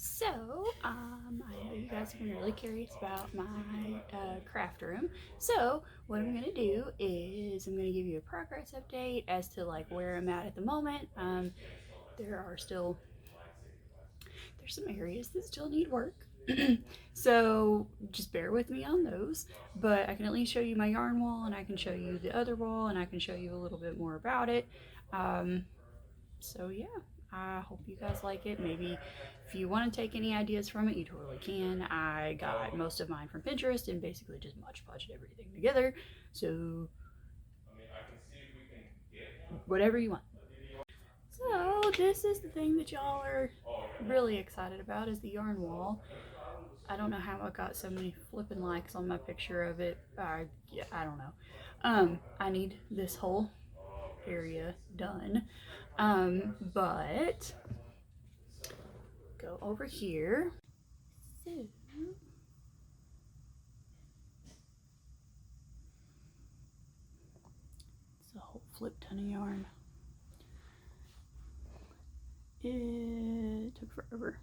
So, I know you guys have been really curious about my craft room. So, what I'm going to do is I'm going to give you a progress update as to like where I'm at the moment. There are still there's some areas that still need work. So just bear with me on those, but I can at least show you my yarn wall, and I can show you the other wall, and I can show you a little bit more about it. So yeah, I hope you guys like it. Maybe if you want to take any ideas from it, you totally can. I got most of mine from Pinterest and basically just much budget everything together. So whatever you want. So this is the thing that y'all are really excited about, is the yarn wall. I don't know how I got so many flipping likes on my picture of it. Yeah, I don't know. I need this whole area done. But go over here. So it's a whole flip ton of yarn. It took forever.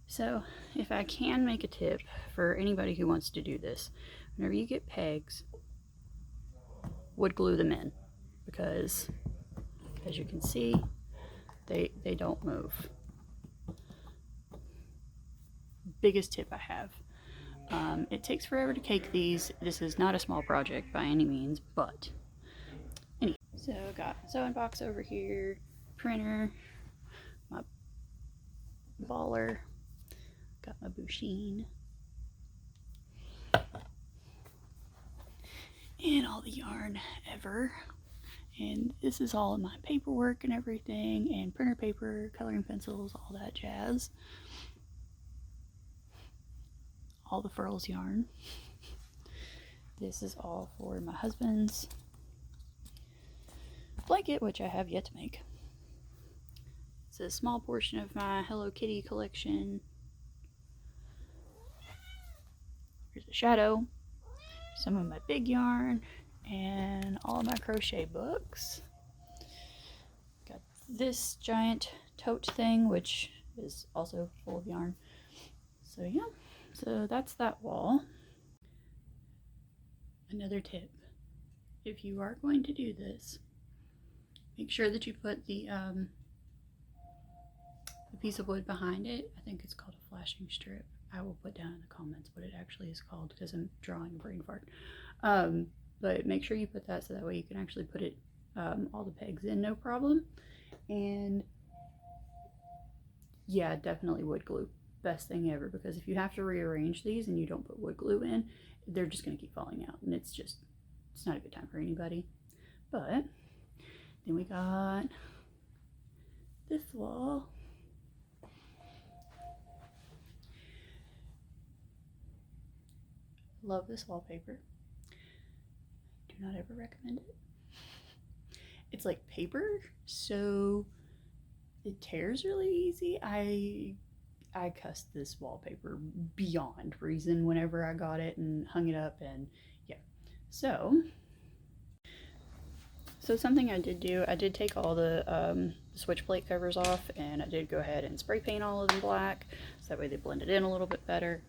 So if I can make a tip for anybody who wants to do this, whenever you get pegs, wood glue them in, because as you can see, they don't move. Biggest tip I have. It takes forever to cake these. This is not a small project by any means, but anyway. So got sewing box over here, printer, my baller, got my busheen, and all the yarn ever. And this is all of my paperwork and everything, and printer paper, coloring pencils, all that jazz. All the furls yarn. This is all for my husband's blanket, which I have yet to make. It's a small portion of my Hello Kitty collection. Here's a shadow, some of my big yarn, and all of my crochet books. Got this giant tote thing, which is also full of yarn. So yeah, so that's that wall. Another tip, if you are going to do this, make sure that you put the piece of wood behind it. I think it's called a flashing strip. I will put down in the comments what it actually is called, because I'm drawing a brain fart. But make sure you put that, so that way you can actually put it all the pegs in, no problem. And yeah, definitely wood glue, best thing ever, because if you have to rearrange these and you don't put wood glue in, they're just going to keep falling out, and it's not a good time for anybody. But then we got this wall. Love this wallpaper. Do not ever recommend it. It's like paper, so it tears really easy. I cussed this wallpaper beyond reason whenever I got it and hung it up, and yeah. So something I did do, I did take all the switch plate covers off, and I did go ahead and spray paint all of them black, so that way they blended in a little bit better.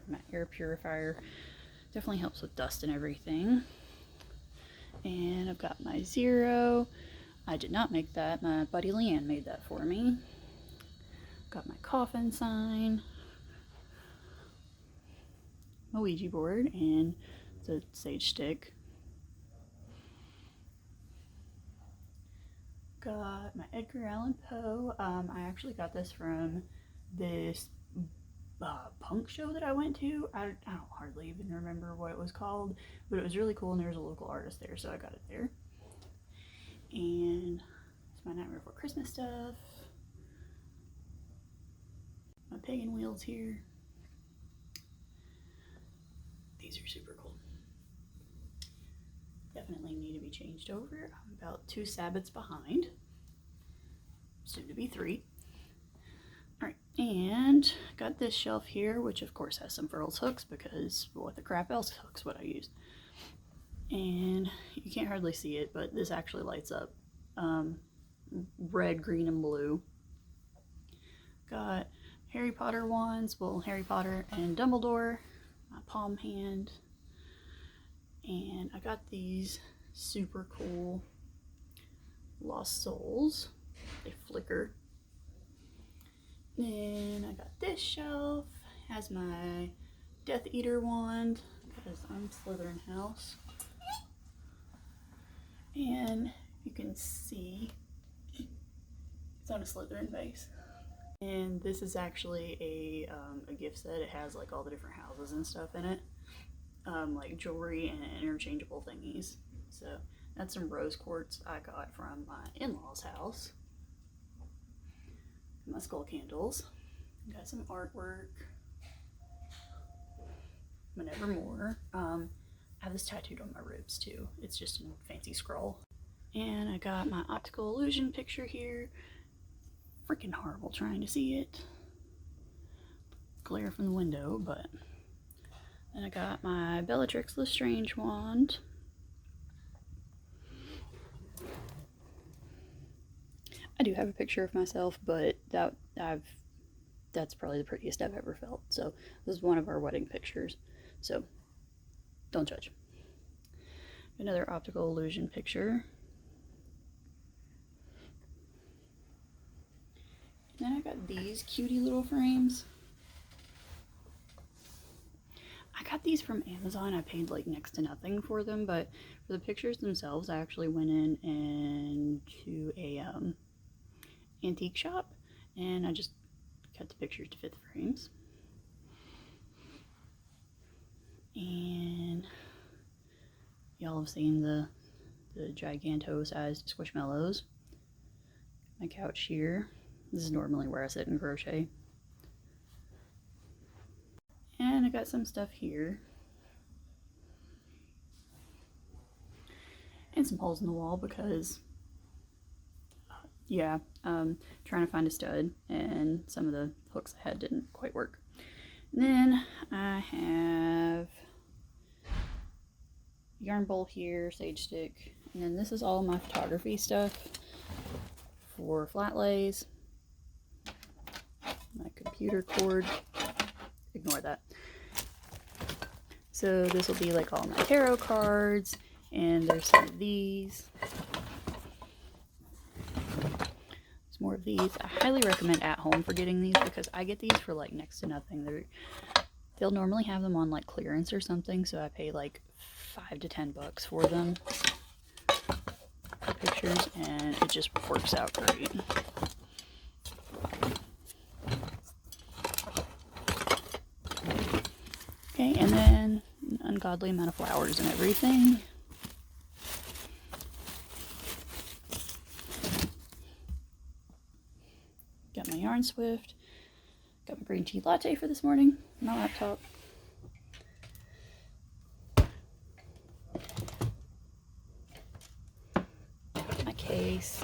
My air purifier definitely helps with dust and everything. And I've got my 0. I did not make that. My buddy Leanne made that for me. Got my coffin sign, my Ouija board, and the sage stick. Got my Edgar Allan Poe. I actually got this from this punk show that I went to. I don't hardly even remember what it was called, but it was really cool, and there was a local artist there, so I got it there. And it's my Nightmare Before Christmas stuff. My pagan wheels here. These are super cool. Definitely need to be changed over. I'm about 2 Sabbats behind. Soon to be 3. Alright, and got this shelf here, which of course has some furls hooks, because what the crap else hooks would I use? And you can't hardly see it, but this actually lights up red, green, and blue. Got Harry Potter wands, well, Harry Potter and Dumbledore, my palm hand, and I got these super cool Lost Souls. They flicker. Then I got this shelf, has my Death Eater wand, because I'm Slytherin house. And you can see it's on a Slytherin base. And this is actually a gift set. It has like all the different houses and stuff in it, like jewelry and interchangeable thingies. So that's some rose quartz I got from my in-laws' house. My skull candles. Got some artwork. Nevermore. I have this tattooed on my ribs too. It's just a fancy scroll. And I got my optical illusion picture here. Freaking horrible trying to see it. Glare from the window, but. Then I got my Bellatrix Lestrange wand. I do have a picture of myself, but that's probably the prettiest I've ever felt. So this is one of our wedding pictures. So don't judge. Another optical illusion picture. And then I got these cutie little frames. I got these from Amazon. I paid like next to nothing for them, but for the pictures themselves, I actually went in to a antique shop, and I just cut the pictures to fit the frames. And y'all have seen the giganto-sized squishmallows. My couch here. This is normally where I sit and crochet. And I got some stuff here. And some holes in the wall because, yeah, trying to find a stud and some of the hooks I had didn't quite work. And then I have yarn bowl here, sage stick, and then this is all my photography stuff for flat lays. My computer cord, ignore that. So this will be like all my tarot cards, and there's some of these. There's more of these. I highly recommend At Home for getting these because I get these for like next to nothing. They'll normally have them on like clearance or something, so I pay like $5 to $10 for them. Pictures, and it just works out great. Okay, and then an ungodly amount of flowers and everything. Got my Yarn Swift. Got my green tea latte for this morning. My laptop. My case.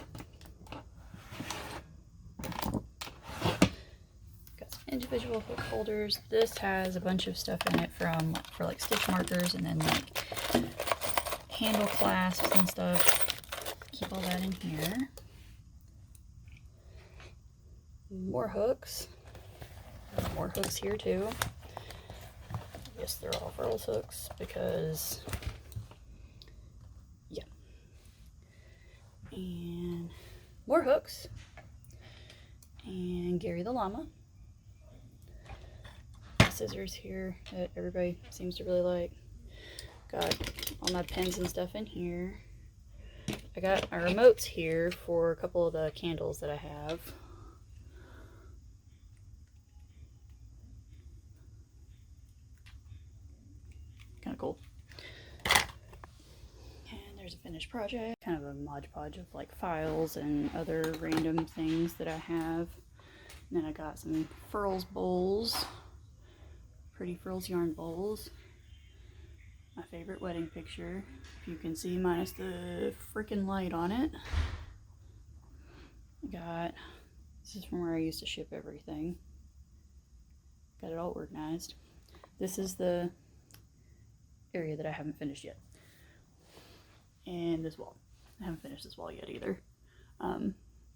Individual hook holders. This has a bunch of stuff in it for like stitch markers, and then like handle clasps and stuff. Keep all that in here. More hooks. More hooks here too. I guess they're all Furls hooks because, yeah. And more hooks. And Gary the Llama. Scissors here that everybody seems to really like. Got all my pens and stuff in here. I got my remotes here for a couple of the candles that I have. Kind of cool. And there's a finished project. Kind of a Mod Podge of like files and other random things that I have. And then I got some Furls bowls. Pretty Furls yarn bowls. My favorite wedding picture, if you can see, minus the freaking light on it. This is from where I used to ship everything. Got it all organized. This is the area that I haven't finished yet. And this wall. I haven't finished this wall yet either. Got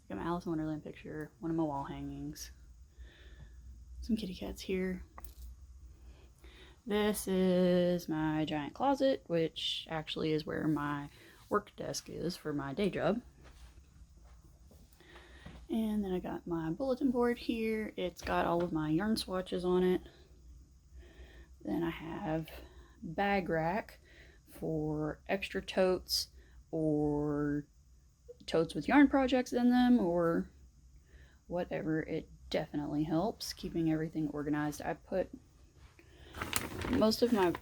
my Alice in Wonderland picture, one of my wall hangings. some kitty cats here. This is my giant closet, which actually is where my work desk is for my day job. And then I got my bulletin board here. It's got all of my yarn swatches on it. Then I have bag rack for extra totes or totes with yarn projects in them or whatever. It definitely helps keeping everything organized. I put most of my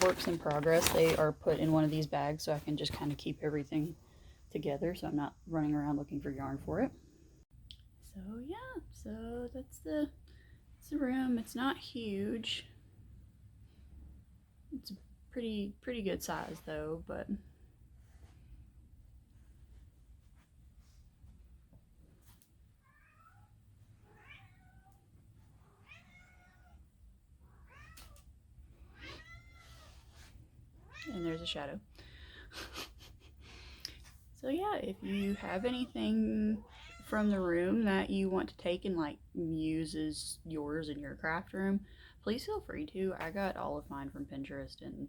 works in progress, they are put in one of these bags so I can just kind of keep everything together so I'm not running around looking for yarn for it. So yeah, so that's the room. It's not huge. It's a pretty good size though, but and there's a shadow. So yeah, if you have anything from the room that you want to take and like use as yours in your craft room, please feel free to. I got all of mine from Pinterest and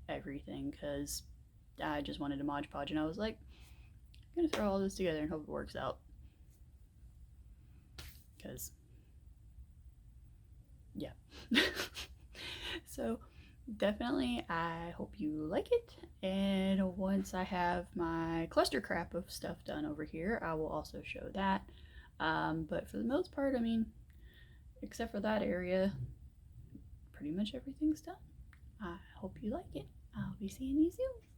everything because I just wanted a Mod Podge and I was like, I'm gonna throw all this together and hope it works out. Because, yeah. So definitely I hope you like it, and once I have my cluster crap of stuff done over here I will also show that, but for the most part, I mean, except for that area, pretty much everything's done. I hope you like it. I'll be seeing you soon.